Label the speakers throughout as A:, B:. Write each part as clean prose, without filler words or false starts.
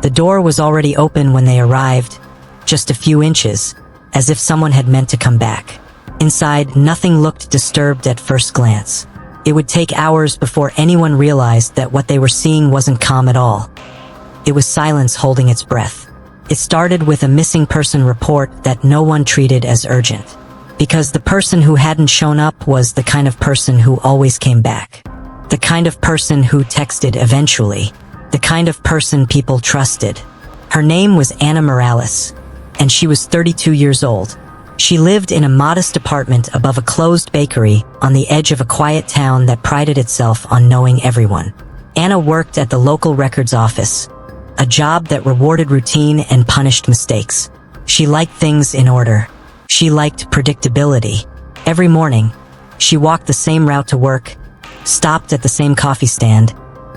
A: The door was already open when they arrived, just a few inches, as if someone had meant to come back. Inside, nothing looked disturbed at first glance. It would take hours before anyone realized that what they were seeing wasn't calm at all. It was silence holding its breath. It started with a missing person report that no one treated as urgent, because the person who hadn't shown up was the kind of person who always came back. The kind of person who texted eventually. The kind of person people trusted. Her name was Ana Morales, and she was 32 years old. She lived in a modest apartment above a closed bakery on the edge of a quiet town that prided itself on knowing everyone. Ana worked at the local records office, a job that rewarded routine and punished mistakes. She liked things in order. She liked predictability. Every morning, she walked the same route to work, stopped at the same coffee stand,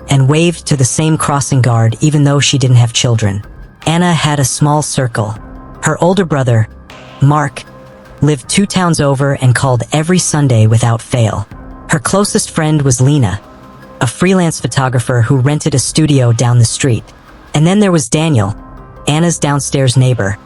A: and waved to the same crossing guard even though she didn't have children. Ana had a small circle. Her older brother, Mark, lived 2 towns over and called every Sunday without fail. Her closest friend was Lena, a freelance photographer who rented a studio down the street. And then there was Daniel, Ana's downstairs neighbor,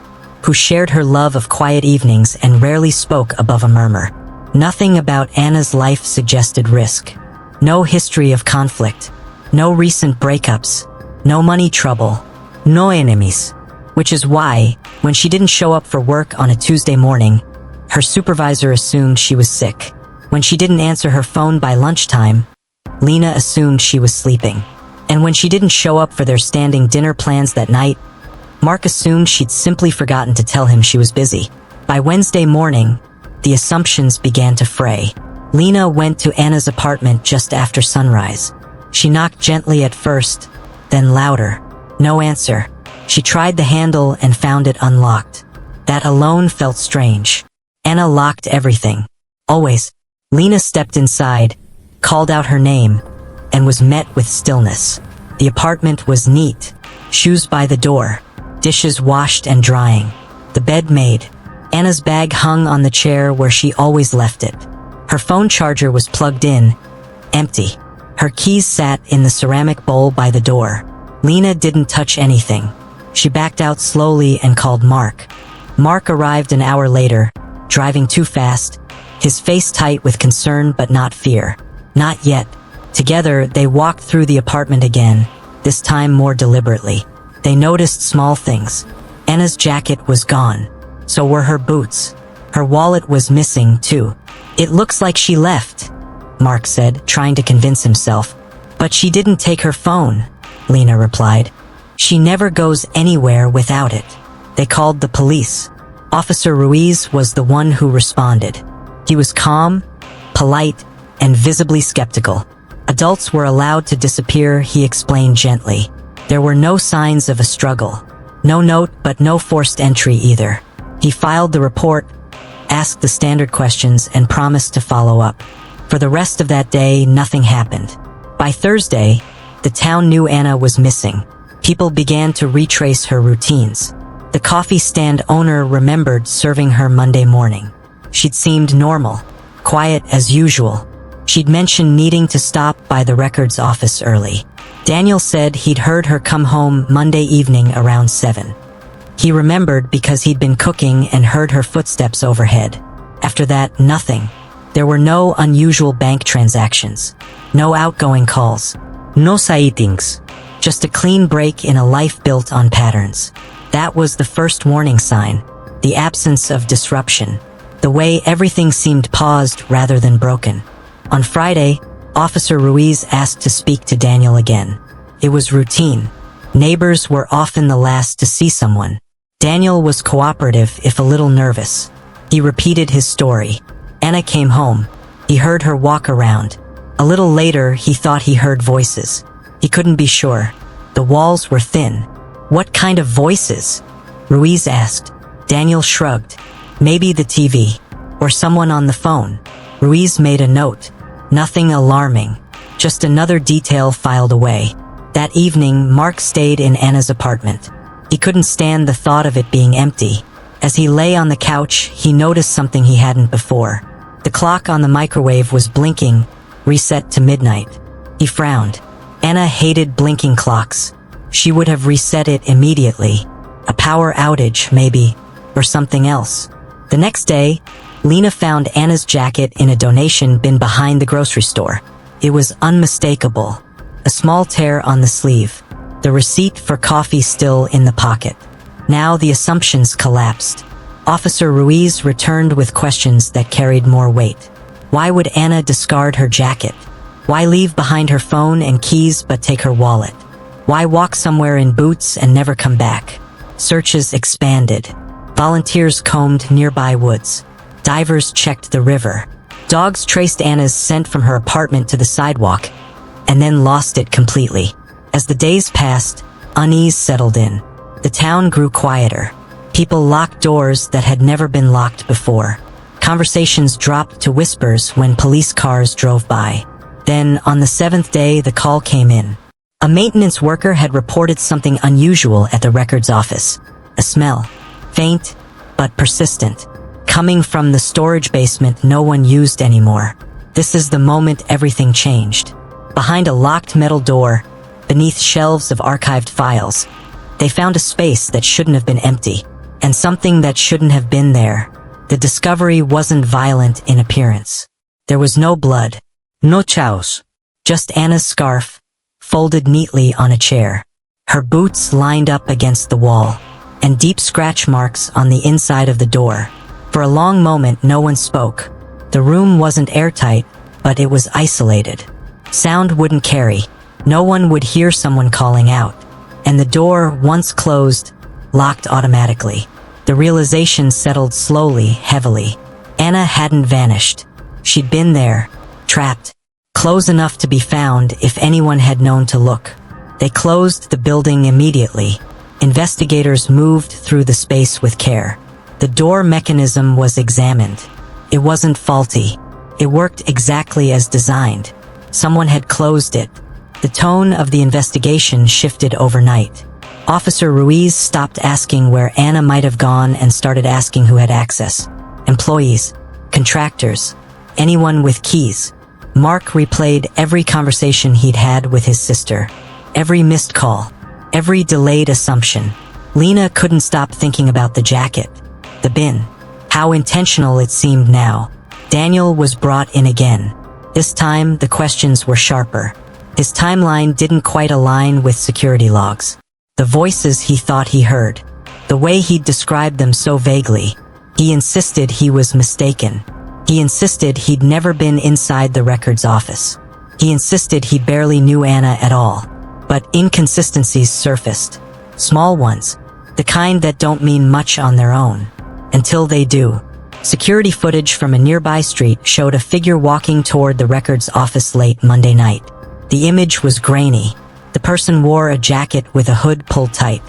A: who shared her love of quiet evenings and rarely spoke above a murmur. Nothing about Ana's life suggested risk. No history of conflict. No recent breakups. No money trouble. No enemies. Which is why, when she didn't show up for work on a Tuesday morning, her supervisor assumed she was sick. When she didn't answer her phone by lunchtime, Lena assumed she was sleeping. And when she didn't show up for their standing dinner plans that night, Mark assumed she'd simply forgotten to tell him she was busy. By Wednesday morning, the assumptions began to fray. Lena went to Ana's apartment just after sunrise. She knocked gently at first, then louder. No answer. She tried the handle and found it unlocked. That alone felt strange. Ana locked everything. Always. Lena stepped inside, called out her name, and was met with stillness. The apartment was neat. Shoes by the door. Dishes washed and drying. The bed made. Ana's bag hung on the chair where she always left it. Her phone charger was plugged in, empty. Her keys sat in the ceramic bowl by the door. Lena didn't touch anything. She backed out slowly and called Mark. Mark arrived an hour later, driving too fast, his face tight with concern but not fear. Not yet. Together, they walked through the apartment again, this time more deliberately. They noticed small things. Ana's jacket was gone. So were her boots. Her wallet was missing, too. It looks like she left, Mark said, trying to convince himself. But she didn't take her phone, Lena replied. She never goes anywhere without it. They called the police. Officer Ruiz was the one who responded. He was calm, polite, and visibly skeptical. Adults were allowed to disappear, he explained gently. There were no signs of a struggle. No note, but no forced entry either. He filed the report, asked the standard questions, and promised to follow up. For the rest of that day, nothing happened. By Thursday, the town knew Ana was missing. People began to retrace her routines. The coffee stand owner remembered serving her Monday morning. She'd seemed normal, quiet as usual. She'd mentioned needing to stop by the records office early. Daniel said he'd heard her come home Monday evening around 7. He remembered because he'd been cooking and heard her footsteps overhead. After that, nothing. There were no unusual bank transactions. No outgoing calls. No sightings. Just a clean break in a life built on patterns. That was the first warning sign. The absence of disruption. The way everything seemed paused rather than broken. On Friday, Officer Ruiz asked to speak to Daniel again. It was routine. Neighbors were often the last to see someone. Daniel was cooperative, if a little nervous. He repeated his story. Ana came home. He heard her walk around. A little later, he thought he heard voices. He couldn't be sure. The walls were thin. What kind of voices? Ruiz asked. Daniel shrugged. Maybe the TV. Or someone on the phone. Ruiz made a note. Nothing alarming. Just another detail filed away. That evening, Mark stayed in Ana's apartment. He couldn't stand the thought of it being empty. As he lay on the couch, he noticed something he hadn't before. The clock on the microwave was blinking, reset to midnight. He frowned. Ana hated blinking clocks. she would have reset it immediately. A power outage, maybe, or something else. The next day, Lena found Anna's jacket in a donation bin behind the grocery store. It was unmistakable. A small tear on the sleeve. The receipt for coffee still in the pocket. Now the assumptions collapsed. Officer Ruiz returned with questions that carried more weight. Why would Anna discard her jacket? Why leave behind her phone and keys but take her wallet? Why walk somewhere in boots and never come back? Searches expanded. Volunteers combed nearby woods. Divers checked the river. Dogs traced Anna's scent from her apartment to the sidewalk, and then lost it completely. As the days passed, unease settled in. The town grew quieter. People locked doors that had never been locked before. Conversations dropped to whispers when police cars drove by. Then, on the 7th day, the call came in. A maintenance worker had reported something unusual at the records office. A smell. Faint, but persistent. Coming from the storage basement no one used anymore. This is the moment everything changed. Behind a locked metal door, beneath shelves of archived files, they found a space that shouldn't have been empty, and something that shouldn't have been there. The discovery wasn't violent in appearance. There was no blood, no chaos, just Anna's scarf, folded neatly on a chair. Her boots lined up against the wall, and deep scratch marks on the inside of the door. For a long moment no one spoke. The room wasn't airtight, but it was isolated. Sound wouldn't carry. No one would hear someone calling out. And the door, once closed, locked automatically. The realization settled slowly, heavily. Anna hadn't vanished. She'd been there, trapped, close enough to be found if anyone had known to look. They closed the building immediately. Investigators moved through the space with care. The door mechanism was examined. It wasn't faulty. It worked exactly as designed. Someone had closed it. The tone of the investigation shifted overnight. Officer Ruiz stopped asking where Anna might have gone and started asking who had access. Employees, contractors, anyone with keys. Mark replayed every conversation he'd had with his sister. Every missed call. Every delayed assumption. Lena couldn't stop thinking about the jacket. The bin. How intentional it seemed now. Daniel was brought in again. This time, the questions were sharper. His timeline didn't quite align with security logs. The voices he thought he heard. The way he'd described them so vaguely. He insisted he was mistaken. He insisted he'd never been inside the records office. He insisted he barely knew Anna at all. But inconsistencies surfaced. Small ones. The kind that don't mean much on their own. Until they do. Security footage from a nearby street showed a figure walking toward the records office late Monday night. The image was grainy. The person wore a jacket with a hood pulled tight.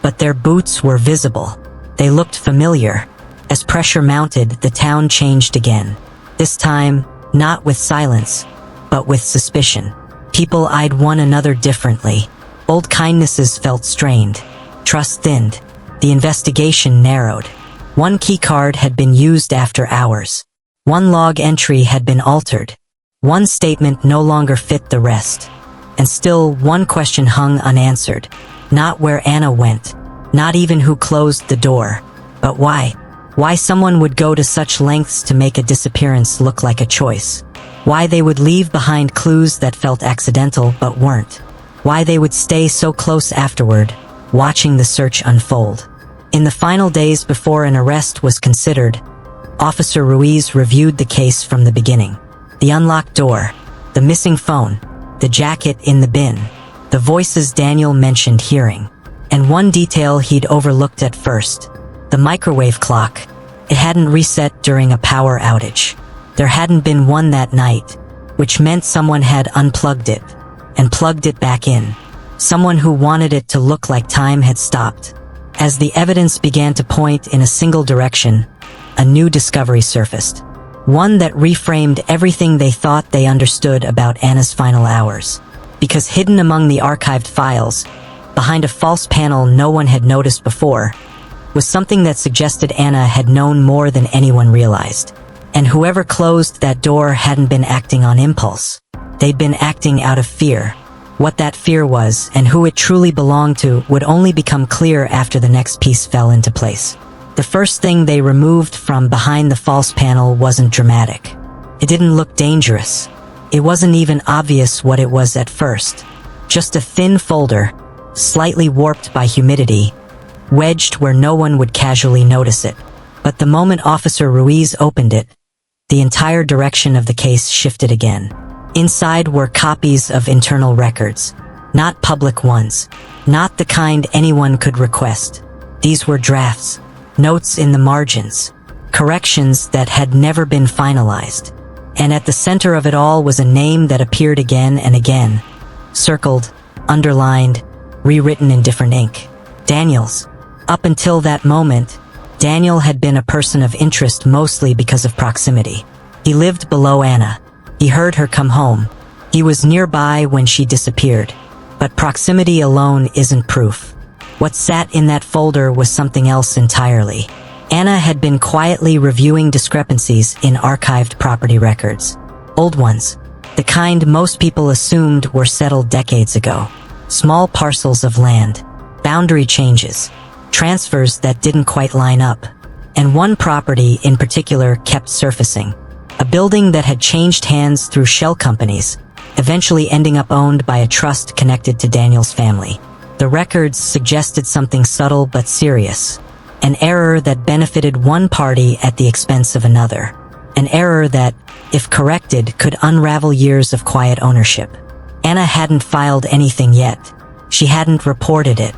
A: But their boots were visible. They looked familiar. As pressure mounted, the town changed again. This time, not with silence, but with suspicion. People eyed one another differently. Old kindnesses felt strained. Trust thinned. The investigation narrowed. One key card had been used after hours. One log entry had been altered. One statement no longer fit the rest. And still, one question hung unanswered. Not where Anna went. Not even who closed the door. But why? Why someone would go to such lengths to make a disappearance look like a choice. Why they would leave behind clues that felt accidental but weren't. Why they would stay so close afterward, watching the search unfold. In the final days before an arrest was considered, Officer Ruiz reviewed the case from the beginning. The unlocked door, the missing phone, the jacket in the bin, the voices Daniel mentioned hearing, and one detail he'd overlooked at first, the microwave clock. It hadn't reset during a power outage. There hadn't been one that night, which meant someone had unplugged it and plugged it back in. Someone who wanted it to look like time had stopped. As the evidence began to point in a single direction, a new discovery surfaced. One that reframed everything they thought they understood about Anna's final hours. Because hidden among the archived files, behind a false panel no one had noticed before, was something that suggested Anna had known more than anyone realized. And whoever closed that door hadn't been acting on impulse. They'd been acting out of fear. What that fear was and who it truly belonged to would only become clear after the next piece fell into place. The first thing they removed from behind the false panel wasn't dramatic. It didn't look dangerous. It wasn't even obvious what it was at first. Just a thin folder, slightly warped by humidity, wedged where no one would casually notice it. But the moment Officer Ruiz opened it, the entire direction of the case shifted again. Inside were copies of internal records, not public ones, not the kind anyone could request. These were drafts, notes in the margins, corrections that had never been finalized. And at the center of it all was a name that appeared again and again, circled, underlined, rewritten in different ink. Daniels. Up until that moment, Daniel had been a person of interest mostly because of proximity. He lived below Anna. He heard her come home. He was nearby when she disappeared. But proximity alone isn't proof. What sat in that folder was something else entirely. Anna had been quietly reviewing discrepancies in archived property records. Old ones. The kind most people assumed were settled decades ago. Small parcels of land. Boundary changes. Transfers that didn't quite line up. And one property in particular kept surfacing. A building that had changed hands through shell companies, eventually ending up owned by a trust connected to Daniel's family. The records suggested something subtle but serious. An error that benefited one party at the expense of another. An error that, if corrected, could unravel years of quiet ownership. Anna hadn't filed anything yet. She hadn't reported it.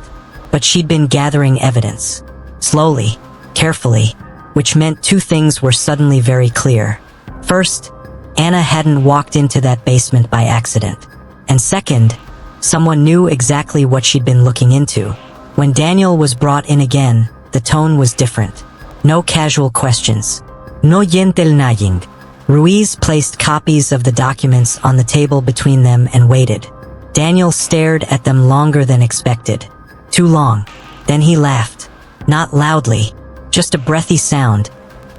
A: But she'd been gathering evidence. Slowly, carefully, which meant two things were suddenly very clear. First, Anna hadn't walked into that basement by accident. And second, someone knew exactly what she'd been looking into. When Daniel was brought in again, the tone was different. No casual questions. No yentel naying. Ruiz placed copies of the documents on the table between them and waited. Daniel stared at them longer than expected. Too long. Then he laughed. Not loudly, just a breathy sound,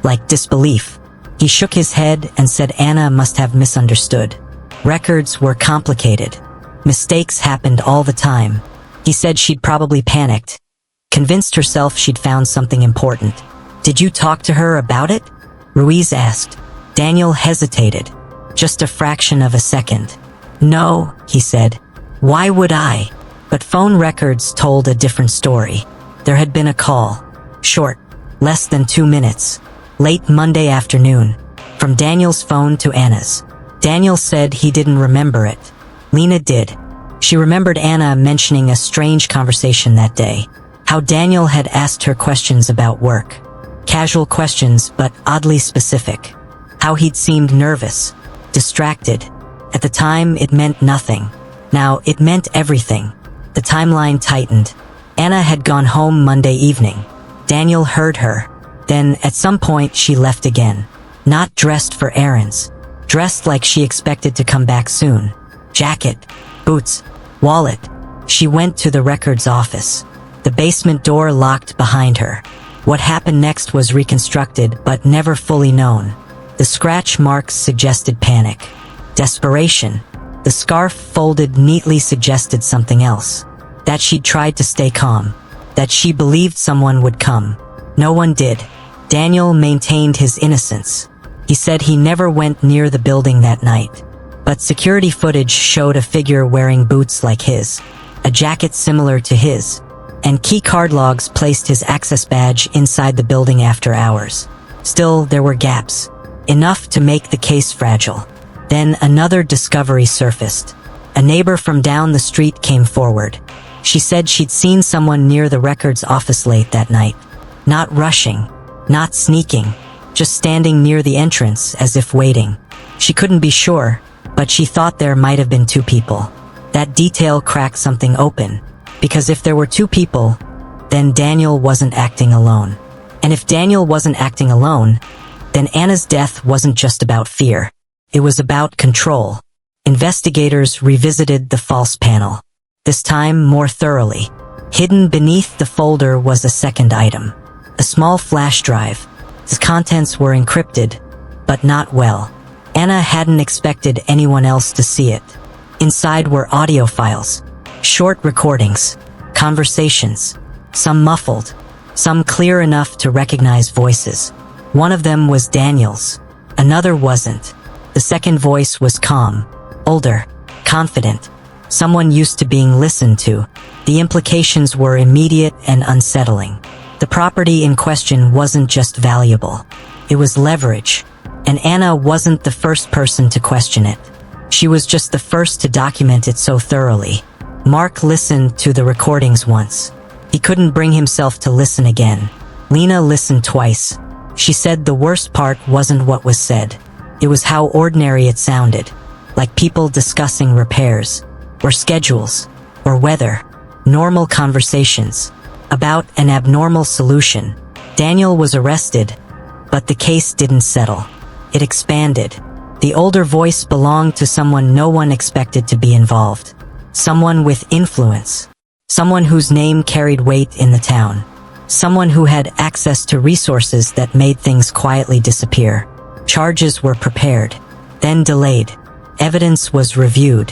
A: like disbelief. He shook his head and said Anna must have misunderstood. Records were complicated. Mistakes happened all the time. He said she'd probably panicked. Convinced herself she'd found something important. Did you talk to her about it? Ruiz asked. Daniel hesitated. Just a fraction of a second. No, he said. Why would I? But phone records told a different story. There had been a call. Short. Less than 2 minutes. Late Monday afternoon. From Daniel's phone to Anna's. Daniel said he didn't remember it. Lena did. She remembered Anna mentioning a strange conversation that day. How Daniel had asked her questions about work. Casual questions, but oddly specific. How he'd seemed nervous. Distracted. At the time, it meant nothing. Now, it meant everything. The timeline tightened. Anna had gone home Monday evening. Daniel heard her. Then, at some point, she left again. Not dressed for errands. Dressed like she expected to come back soon. Jacket, boots, wallet. She went to the records office. The basement door locked behind her. What happened next was reconstructed, but never fully known. The scratch marks suggested panic. Desperation. The scarf folded neatly suggested something else. That she'd tried to stay calm. That she believed someone would come. No one did. Daniel maintained his innocence. He said he never went near the building that night. But security footage showed a figure wearing boots like his. A jacket similar to his. And key card logs placed his access badge inside the building after hours. Still, there were gaps. Enough to make the case fragile. Then another discovery surfaced. A neighbor from down the street came forward. She said she'd seen someone near the records office late that night. Not rushing. Not sneaking. Just standing near the entrance as if waiting. She couldn't be sure, but she thought there might have been 2 people. That detail cracked something open. Because if there were 2 people, then Daniel wasn't acting alone. And if Daniel wasn't acting alone, then Anna's death wasn't just about fear. It was about control. Investigators revisited the false panel. This time more thoroughly. Hidden beneath the folder was a second item. A small flash drive. Its contents were encrypted, but not well. Anna hadn't expected anyone else to see it. Inside were audio files, short recordings, conversations, some muffled, some clear enough to recognize voices. One of them was Daniel's, another wasn't. The second voice was calm, older, confident, someone used to being listened to. The implications were immediate and unsettling. The property in question wasn't just valuable, it was leverage, and Anna wasn't the first person to question it. She was just the first to document it so thoroughly. Mark listened to the recordings once. He couldn't bring himself to listen again. Lena listened twice. She said the worst part wasn't what was said. It was how ordinary it sounded, like people discussing repairs, or schedules, or weather, normal conversations, about an abnormal solution. Daniel was arrested, but the case didn't settle. It expanded. The older voice belonged to someone no one expected to be involved. Someone with influence. Someone whose name carried weight in the town. Someone who had access to resources that made things quietly disappear. Charges were prepared, then delayed. Evidence was reviewed,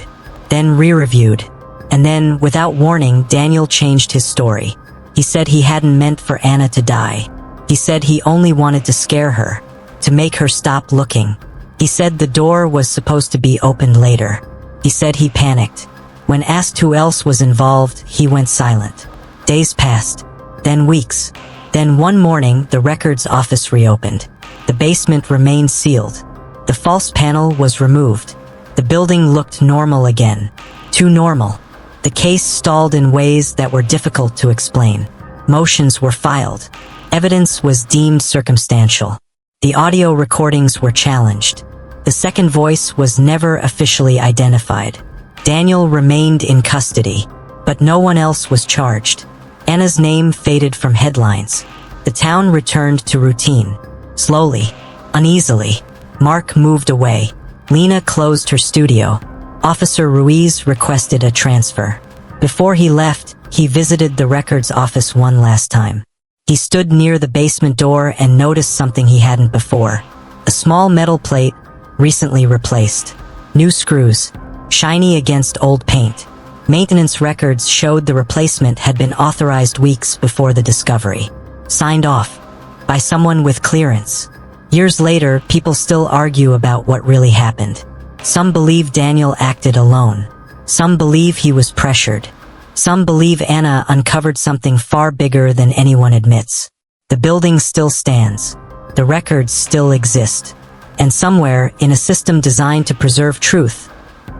A: then re-reviewed. And then, without warning, Daniel changed his story. He said he hadn't meant for Anna to die. He said he only wanted to scare her, to make her stop looking. He said the door was supposed to be opened later. He said he panicked. When asked who else was involved, he went silent. Days passed, then weeks. Then one morning, the records office reopened. The basement remained sealed. The false panel was removed. The building looked normal again. Too normal. The case stalled in ways that were difficult to explain. Motions were filed. Evidence was deemed circumstantial. The audio recordings were challenged. The second voice was never officially identified. Daniel remained in custody, but no one else was charged. Anna's name faded from headlines. The town returned to routine. Slowly, uneasily, Mark moved away. Lena closed her studio. Officer Ruiz requested a transfer. Before he left, he visited the records office one last time. He stood near the basement door and noticed something he hadn't before. A small metal plate, recently replaced. New screws, shiny against old paint. Maintenance records showed the replacement had been authorized weeks before the discovery. Signed off by someone with clearance. Years later, people still argue about what really happened. Some believe Daniel acted alone. Some believe he was pressured. Some believe Anna uncovered something far bigger than anyone admits. The building still stands. The records still exist. And somewhere, in a system designed to preserve truth,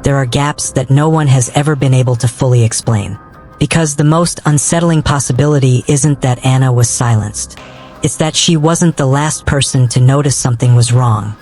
A: there are gaps that no one has ever been able to fully explain. Because the most unsettling possibility isn't that Anna was silenced. It's that she wasn't the last person to notice something was wrong.